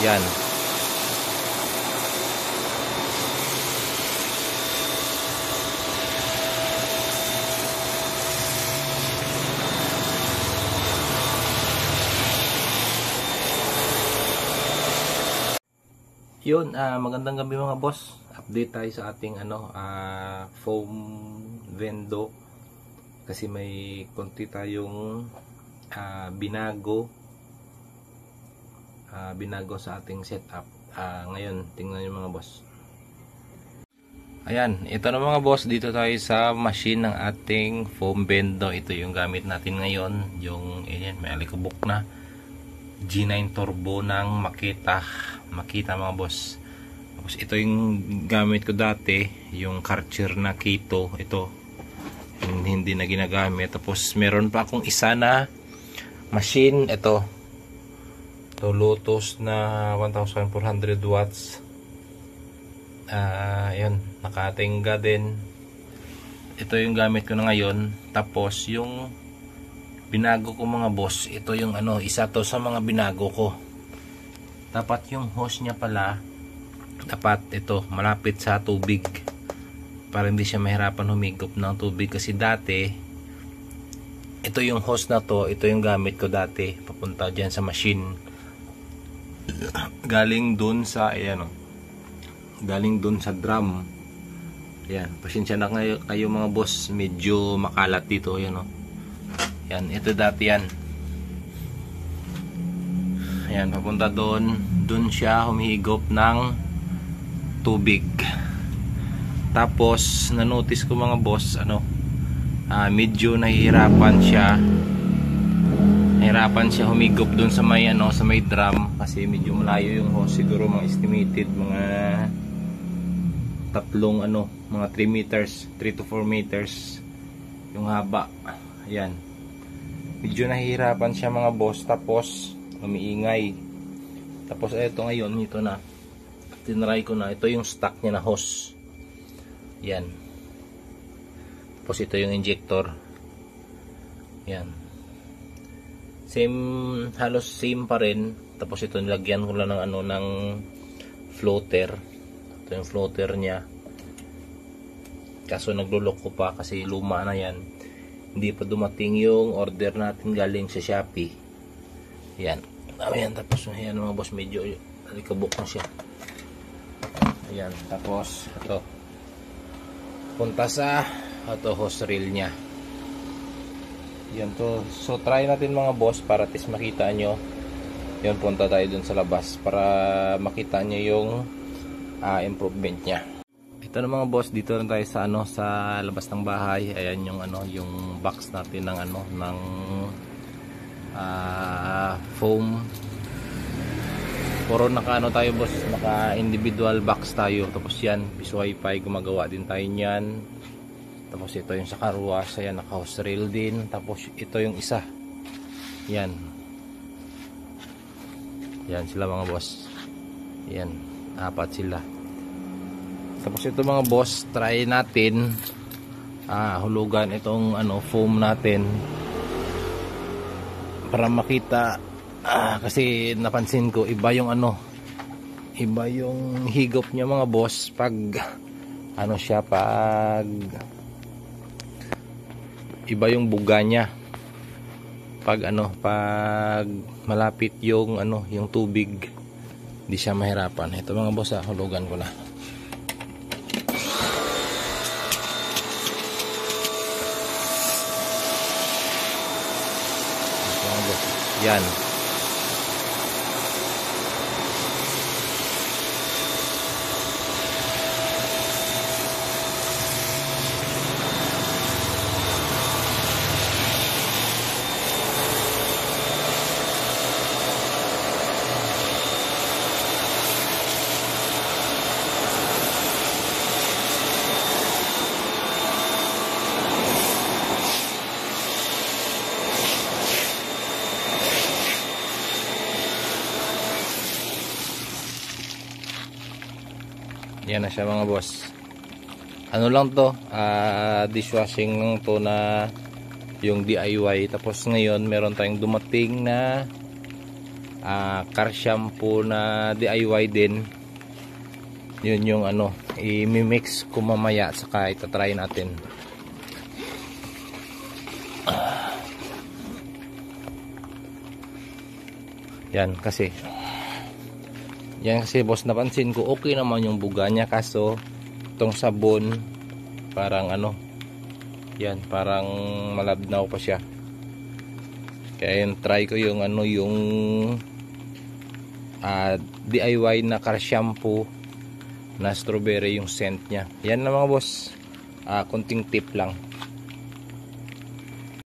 Yan. Yun, magandang gabi mga boss. Update tayo sa ating foam vendo kasi may konti tayong binago sa ating setup. Ngayon, tingnan niyo mga boss. Ayan, ito na mga boss, dito tayo sa machine ng ating foam vendo. Ito yung gamit natin ngayon, yung may alikabok na G9 turbo ng Makita mga boss. Tapos ito yung gamit ko dati, yung Karcher na Keto. Ito yung hindi na ginagamit. Tapos meron pa akong isa na machine, ito Lotus na 1400 watts. Yun, nakatingga din. Ito yung gamit ko na ngayon. Tapos yung binago ko mga boss, ito yung isa to sa mga binago ko. Dapat yung hose niya pala, dapat ito malapit sa tubig para hindi siya mahirapan humigop ng tubig. Kasi dati ito yung hose na to, ito yung gamit ko dati papunta dyan sa machine, galing dun sa galing dun sa drum. Yan, pasensya na kayo mga boss, medyo makalat dito. Yan yan, ito dati yan. Ayan, papunta doon siya humihigop ng tubig. Tapos na-notice ko mga boss, medyo nahihirapan siya humigop doon sa may sa may drum kasi medyo malayo yung hose. Siguro mga estimated mga mga 3 meters, 3 to 4 meters yung haba. Ayan, medyo nahihirapan siya mga boss. Tapos umiingay. Tapos ito ngayon, ito na tinry ko na, ito yung stock niya na hose. Yan. Tapos ito yung injector. Yan, halos same pa rin. Tapos ito nilagyan ko lang ng ng floater. Ito yung floater niya, kaso naglulok ko pa kasi luma na yan. Hindi pa dumating yung order natin galing sa Shopee. Yan. Ayan, tapos ayan mga boss, medyo alikabok na siya. Ayan, tapos ito punta sa hose reel nya. Yan to. So try natin mga boss para at least makita nyo. Yan, punta tayo dun sa labas para makita nyo yung improvement nya. Ito na mga boss, dito na tayo sa sa labas ng bahay. Ayan yung yung box natin ng ng foam. Puro naka tayo boss, naka individual box tayo. Tapos yan, piso Wi-Fi, gumagawa din tayo niyan. Tapos ito yung sa carwash, ayan, naka hose reel din. Tapos ito yung isa. Yan. Yan sila mga boss. Yan, apat sila. Tapos ito mga boss, try natin hulugan itong foam natin para makita. Kasi napansin ko iba yung higop niya mga boss pag pag iba yung buga niya pag pag malapit yung yung tubig, hindi siya mahirapan. Ito mga boss, hulugan ko na. Yan. Yan na siya mga boss. Ano lang to, dishwashing lang to na yung DIY. Tapos ngayon meron tayong dumating na car shampoo na DIY din. Yun yung ano, i-mix ko mamaya saka itatry natin. Yan kasi boss, napansin ko okay naman yung buga niya, kaso itong sabon parang ano, yan parang malabnaw pa siya. Kaya yun, try ko yung ano, yung DIY na car shampoo na strawberry yung scent niya. Yan na mga boss, konting tip lang.